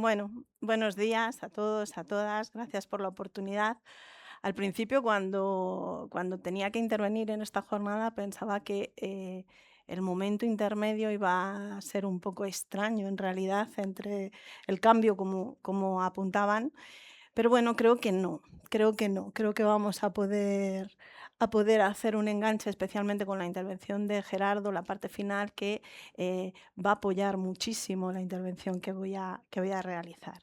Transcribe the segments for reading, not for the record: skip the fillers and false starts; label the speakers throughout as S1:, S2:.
S1: Bueno, buenos días a todos, a todas. Gracias por la oportunidad. Al principio, cuando tenía que intervenir en esta jornada, pensaba que el momento intermedio iba a ser un poco extraño, en realidad, entre el cambio, como apuntaban, pero bueno, creo que no, creo que vamos a poder hacer un enganche, especialmente con la intervención de Gerardo, la parte final, que va a apoyar muchísimo la intervención que voy a realizar.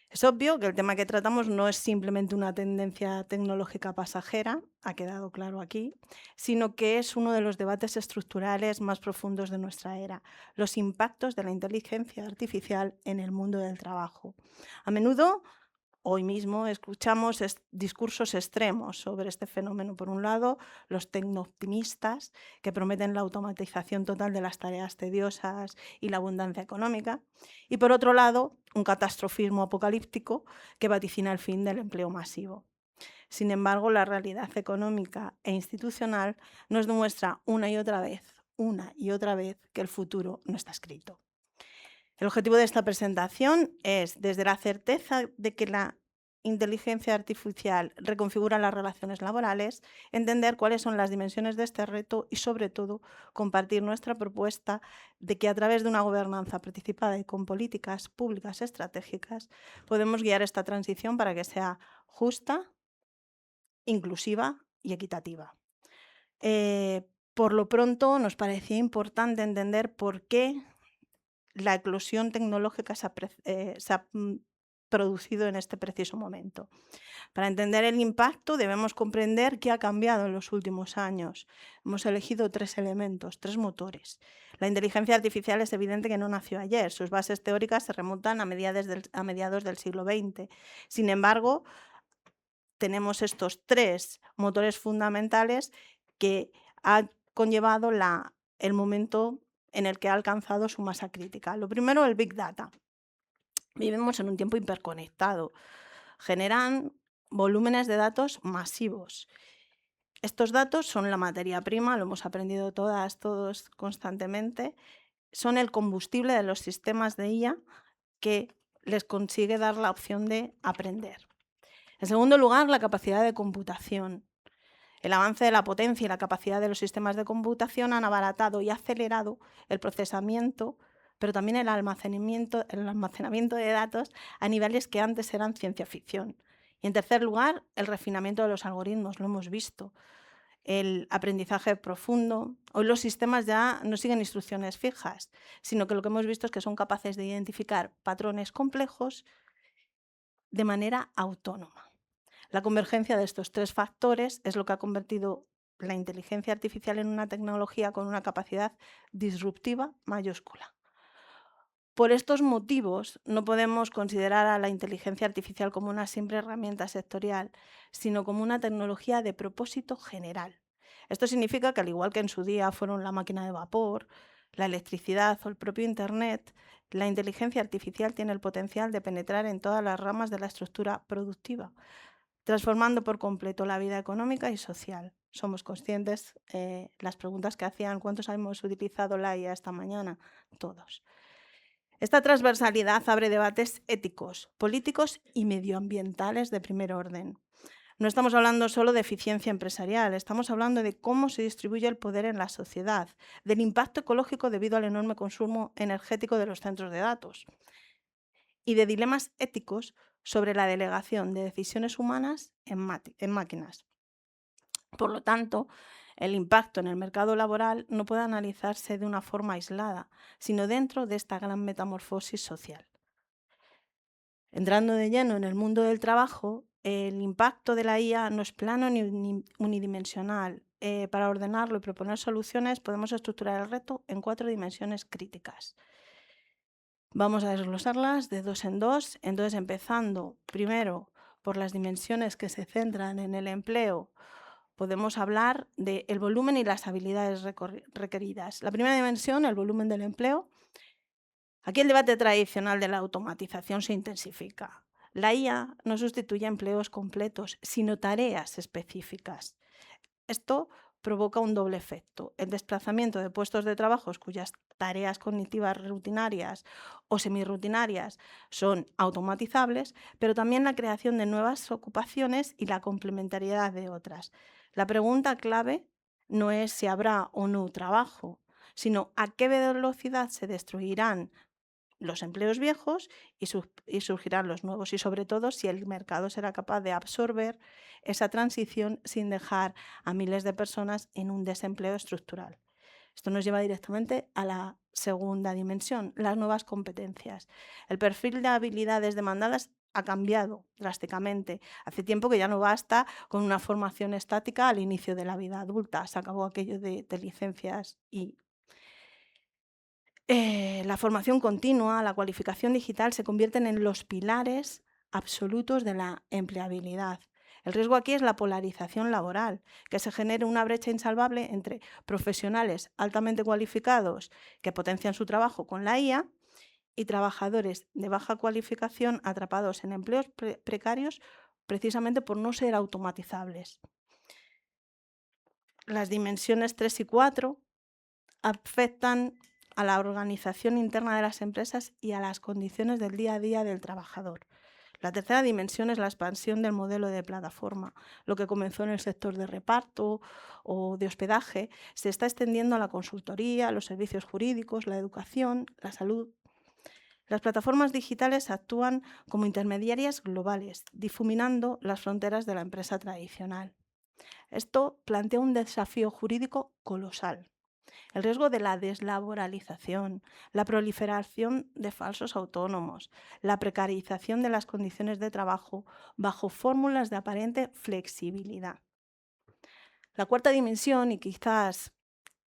S1: Es obvio que el tema que tratamos no es simplemente una tendencia tecnológica pasajera, ha quedado claro aquí, sino que es uno de los debates estructurales más profundos de nuestra era, los impactos de la inteligencia artificial en el mundo del trabajo. A menudo, hoy mismo, escuchamos discursos extremos sobre este fenómeno. Por un lado, los tecnooptimistas, que prometen la automatización total de las tareas tediosas y la abundancia económica, y por otro lado, un catastrofismo apocalíptico que vaticina el fin del empleo masivo. Sin embargo, la realidad económica e institucional nos demuestra una y otra vez, que el futuro no está escrito. El objetivo de esta presentación es, desde la certeza de que la inteligencia artificial reconfigura las relaciones laborales, entender cuáles son las dimensiones de este reto y, sobre todo, compartir nuestra propuesta de que, a través de una gobernanza participada y con políticas públicas estratégicas, podemos guiar esta transición para que sea justa, inclusiva y equitativa. Por lo pronto, nos parecía importante entender por qué la eclosión tecnológica se ha producido en este preciso momento. Para entender el impacto, debemos comprender qué ha cambiado en los últimos años. Hemos elegido tres elementos, tres motores. La inteligencia artificial es evidente que no nació ayer. Sus bases teóricas se remontan a mediados del siglo XX. Sin embargo, tenemos estos tres motores fundamentales que han conllevado el momento en el que ha alcanzado su masa crítica. Lo primero, el Big Data. Vivimos en un tiempo hiperconectado. Generan volúmenes de datos masivos. Estos datos son la materia prima, lo hemos aprendido todos constantemente, son el combustible de los sistemas de IA que les consigue dar la opción de aprender. En segundo lugar, la capacidad de computación. El avance de la potencia y la capacidad de los sistemas de computación han abaratado y acelerado el procesamiento, pero también el almacenamiento de datos a niveles que antes eran ciencia ficción. Y, en tercer lugar, el refinamiento de los algoritmos, lo hemos visto. El aprendizaje profundo. Hoy los sistemas ya no siguen instrucciones fijas, sino que lo que hemos visto es que son capaces de identificar patrones complejos de manera autónoma. La convergencia de estos tres factores es lo que ha convertido la inteligencia artificial en una tecnología con una capacidad disruptiva mayúscula. Por estos motivos, no podemos considerar a la inteligencia artificial como una simple herramienta sectorial, sino como una tecnología de propósito general. Esto significa que, al igual que en su día fueron la máquina de vapor, la electricidad o el propio Internet, la inteligencia artificial tiene el potencial de penetrar en todas las ramas de la estructura productiva, transformando por completo la vida económica y social. Somos conscientes, las preguntas que hacían, ¿cuántos hemos utilizado la IA esta mañana? Todos. Esta transversalidad abre debates éticos, políticos y medioambientales de primer orden. No estamos hablando solo de eficiencia empresarial, estamos hablando de cómo se distribuye el poder en la sociedad, del impacto ecológico debido al enorme consumo energético de los centros de datos y de dilemas éticos sobre la delegación de decisiones humanas en máquinas. Por lo tanto, el impacto en el mercado laboral no puede analizarse de una forma aislada, sino dentro de esta gran metamorfosis social. Entrando de lleno en el mundo del trabajo, el impacto de la IA no es plano ni unidimensional. Para ordenarlo y proponer soluciones, podemos estructurar el reto en 4 dimensiones críticas. Vamos a desglosarlas de dos en dos. Entonces, empezando primero por las dimensiones que se centran en el empleo, podemos hablar del volumen y las habilidades requeridas. La primera dimensión, el volumen del empleo. Aquí el debate tradicional de la automatización se intensifica. La IA no sustituye empleos completos, sino tareas específicas. Esto provoca un doble efecto: el desplazamiento de puestos de trabajo cuyas tareas cognitivas rutinarias o semirrutinarias son automatizables, pero también la creación de nuevas ocupaciones y la complementariedad de otras. La pregunta clave no es si habrá o no trabajo, sino a qué velocidad se destruirán los empleos viejos y surgirán los nuevos, y sobre todo si el mercado será capaz de absorber esa transición sin dejar a miles de personas en un desempleo estructural. Esto nos lleva directamente a la segunda dimensión, las nuevas competencias. El perfil de habilidades demandadas ha cambiado drásticamente. Hace tiempo que ya no basta con una formación estática al inicio de la vida adulta. Se acabó aquello de licencias y la formación continua, la cualificación digital se convierten en los pilares absolutos de la empleabilidad. El riesgo aquí es la polarización laboral, que se genere una brecha insalvable entre profesionales altamente cualificados que potencian su trabajo con la IA y trabajadores de baja cualificación atrapados en empleos precarios precisamente por no ser automatizables. Las dimensiones 3 y 4 afectan a la organización interna de las empresas y a las condiciones del día a día del trabajador. La tercera dimensión es la expansión del modelo de plataforma. Lo que comenzó en el sector de reparto o de hospedaje se está extendiendo a la consultoría, los servicios jurídicos, la educación, la salud. Las plataformas digitales actúan como intermediarias globales, difuminando las fronteras de la empresa tradicional. Esto plantea un desafío jurídico colosal: el riesgo de la deslaboralización, la proliferación de falsos autónomos, la precarización de las condiciones de trabajo bajo fórmulas de aparente flexibilidad. La cuarta dimensión, y quizás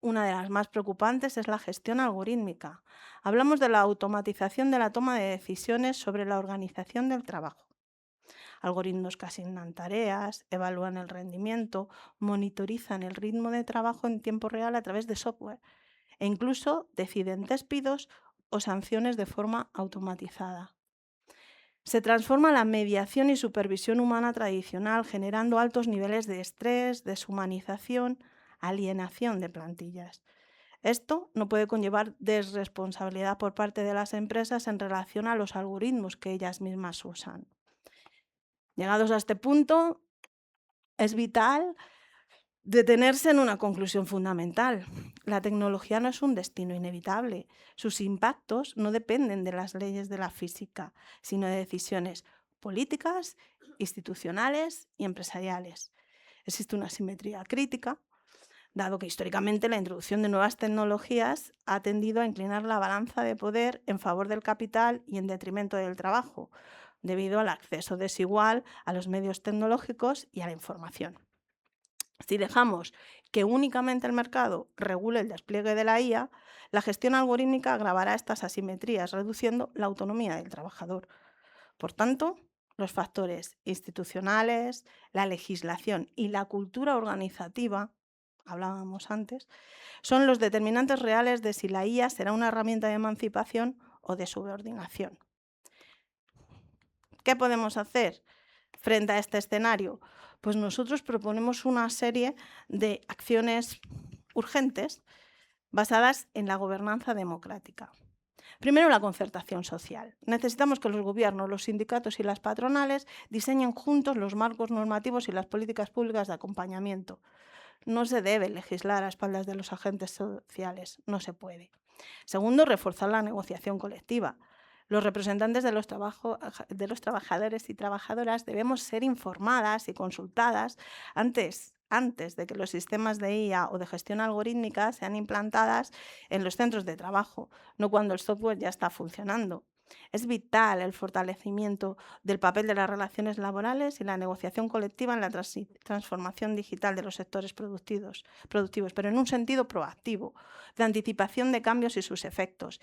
S1: una de las más preocupantes, es la gestión algorítmica. Hablamos de la automatización de la toma de decisiones sobre la organización del trabajo. Algoritmos que asignan tareas, evalúan el rendimiento, monitorizan el ritmo de trabajo en tiempo real a través de software e incluso deciden despidos o sanciones de forma automatizada. Se transforma la mediación y supervisión humana tradicional, generando altos niveles de estrés, deshumanización, alienación de plantillas. Esto no puede conllevar desresponsabilidad por parte de las empresas en relación a los algoritmos que ellas mismas usan. Llegados a este punto, es vital detenerse en una conclusión fundamental. La tecnología no es un destino inevitable. Sus impactos no dependen de las leyes de la física, sino de decisiones políticas, institucionales y empresariales. Existe una simetría crítica, dado que históricamente la introducción de nuevas tecnologías ha tendido a inclinar la balanza de poder en favor del capital y en detrimento del trabajo, debido al acceso desigual a los medios tecnológicos y a la información. Si dejamos que únicamente el mercado regule el despliegue de la IA, la gestión algorítmica agravará estas asimetrías, reduciendo la autonomía del trabajador. Por tanto, los factores institucionales, la legislación y la cultura organizativa, hablábamos antes, son los determinantes reales de si la IA será una herramienta de emancipación o de subordinación. ¿Qué podemos hacer frente a este escenario? Pues nosotros proponemos una serie de acciones urgentes basadas en la gobernanza democrática. Primero, la concertación social. Necesitamos que los gobiernos, los sindicatos y las patronales diseñen juntos los marcos normativos y las políticas públicas de acompañamiento. No se debe legislar a espaldas de los agentes sociales, no se puede. Segundo, reforzar la negociación colectiva. Los representantes de los trabajadores y trabajadoras debemos ser informadas y consultadas antes de que los sistemas de IA o de gestión algorítmica sean implantadas en los centros de trabajo, no cuando el software ya está funcionando. Es vital el fortalecimiento del papel de las relaciones laborales y la negociación colectiva en la transformación digital de los sectores productivos, pero en un sentido proactivo, de anticipación de cambios y sus efectos,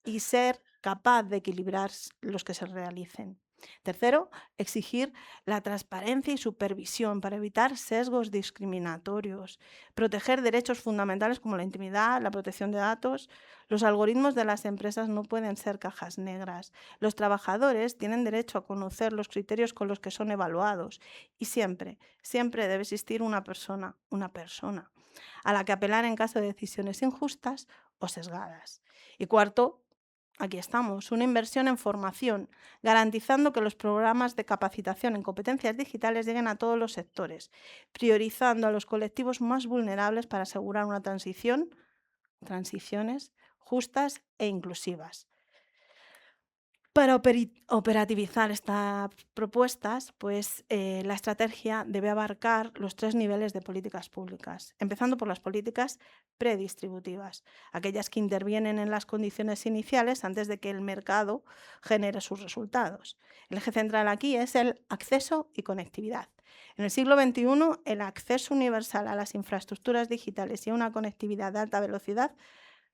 S1: y ser capaz de equilibrar los que se realicen. Tercero, exigir la transparencia y supervisión para evitar sesgos discriminatorios, proteger derechos fundamentales como la intimidad, la protección de datos. Los algoritmos de las empresas no pueden ser cajas negras. Los trabajadores tienen derecho a conocer los criterios con los que son evaluados y siempre debe existir una persona a la que apelar en caso de decisiones injustas o sesgadas. Y cuarto, aquí estamos, una inversión en formación, garantizando que los programas de capacitación en competencias digitales lleguen a todos los sectores, priorizando a los colectivos más vulnerables para asegurar una transiciones justas e inclusivas. Para operativizar estas propuestas, pues, la estrategia debe abarcar los 3 niveles de políticas públicas, empezando por las políticas predistributivas, aquellas que intervienen en las condiciones iniciales antes de que el mercado genere sus resultados. El eje central aquí es el acceso y conectividad. En el siglo XXI, el acceso universal a las infraestructuras digitales y a una conectividad de alta velocidad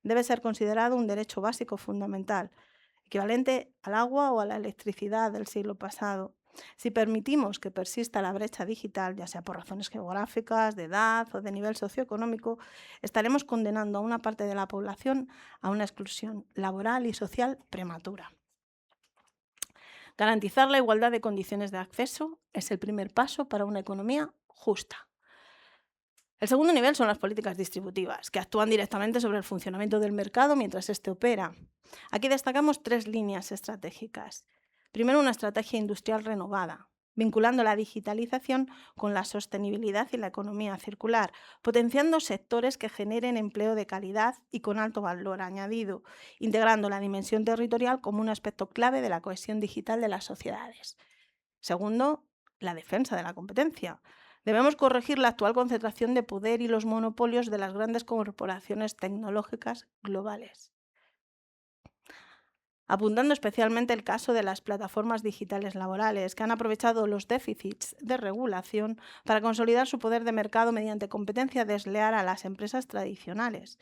S1: debe ser considerado un derecho básico fundamental, equivalente al agua o a la electricidad del siglo pasado. Si permitimos que persista la brecha digital, ya sea por razones geográficas, de edad o de nivel socioeconómico, estaremos condenando a una parte de la población a una exclusión laboral y social prematura. Garantizar la igualdad de condiciones de acceso es el primer paso para una economía justa. El segundo nivel son las políticas distributivas, que actúan directamente sobre el funcionamiento del mercado mientras éste opera. Aquí destacamos 3 líneas estratégicas. Primero, una estrategia industrial renovada, vinculando la digitalización con la sostenibilidad y la economía circular, potenciando sectores que generen empleo de calidad y con alto valor añadido, integrando la dimensión territorial como un aspecto clave de la cohesión digital de las sociedades. Segundo, la defensa de la competencia. Debemos corregir la actual concentración de poder y los monopolios de las grandes corporaciones tecnológicas globales, apuntando especialmente el caso de las plataformas digitales laborales, que han aprovechado los déficits de regulación para consolidar su poder de mercado mediante competencia desleal a las empresas tradicionales,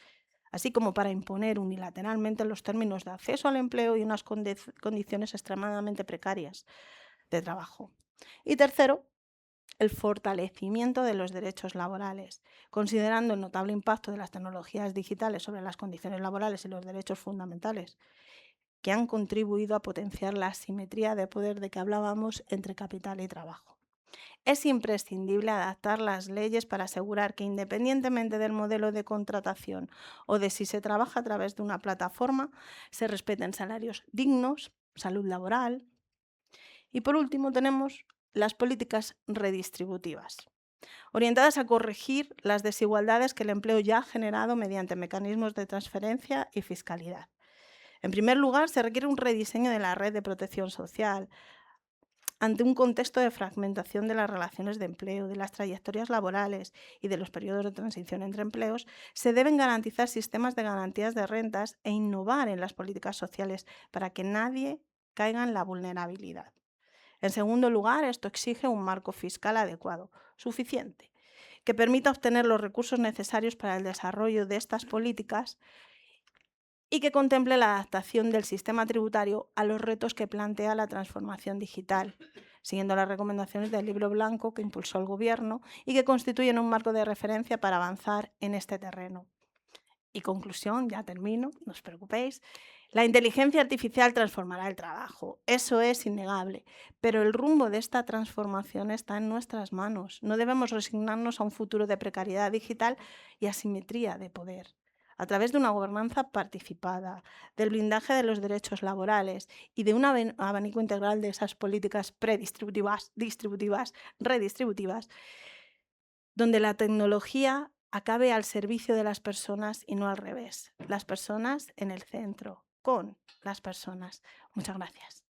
S1: así como para imponer unilateralmente los términos de acceso al empleo y unas condiciones extremadamente precarias de trabajo. Y tercero, el fortalecimiento de los derechos laborales, considerando el notable impacto de las tecnologías digitales sobre las condiciones laborales y los derechos fundamentales, que han contribuido a potenciar la asimetría de poder de que hablábamos entre capital y trabajo. Es imprescindible adaptar las leyes para asegurar que, independientemente del modelo de contratación o de si se trabaja a través de una plataforma, se respeten salarios dignos, salud laboral. Y por último tenemos las políticas redistributivas, orientadas a corregir las desigualdades que el empleo ya ha generado mediante mecanismos de transferencia y fiscalidad. En primer lugar, se requiere un rediseño de la red de protección social ante un contexto de fragmentación de las relaciones de empleo, de las trayectorias laborales y de los periodos de transición entre empleos. Se deben garantizar sistemas de garantías de rentas e innovar en las políticas sociales para que nadie caiga en la vulnerabilidad. En segundo lugar, esto exige un marco fiscal adecuado, suficiente, que permita obtener los recursos necesarios para el desarrollo de estas políticas y que contemple la adaptación del sistema tributario a los retos que plantea la transformación digital, siguiendo las recomendaciones del Libro Blanco que impulsó el Gobierno y que constituyen un marco de referencia para avanzar en este terreno. Y conclusión, ya termino, no os preocupéis. La inteligencia artificial transformará el trabajo, eso es innegable, pero el rumbo de esta transformación está en nuestras manos. No debemos resignarnos a un futuro de precariedad digital y asimetría de poder. A través de una gobernanza participada, del blindaje de los derechos laborales y de un abanico integral de esas políticas predistributivas, distributivas, redistributivas, donde la tecnología acabe al servicio de las personas y no al revés. Las personas en el centro, con las personas. Muchas gracias.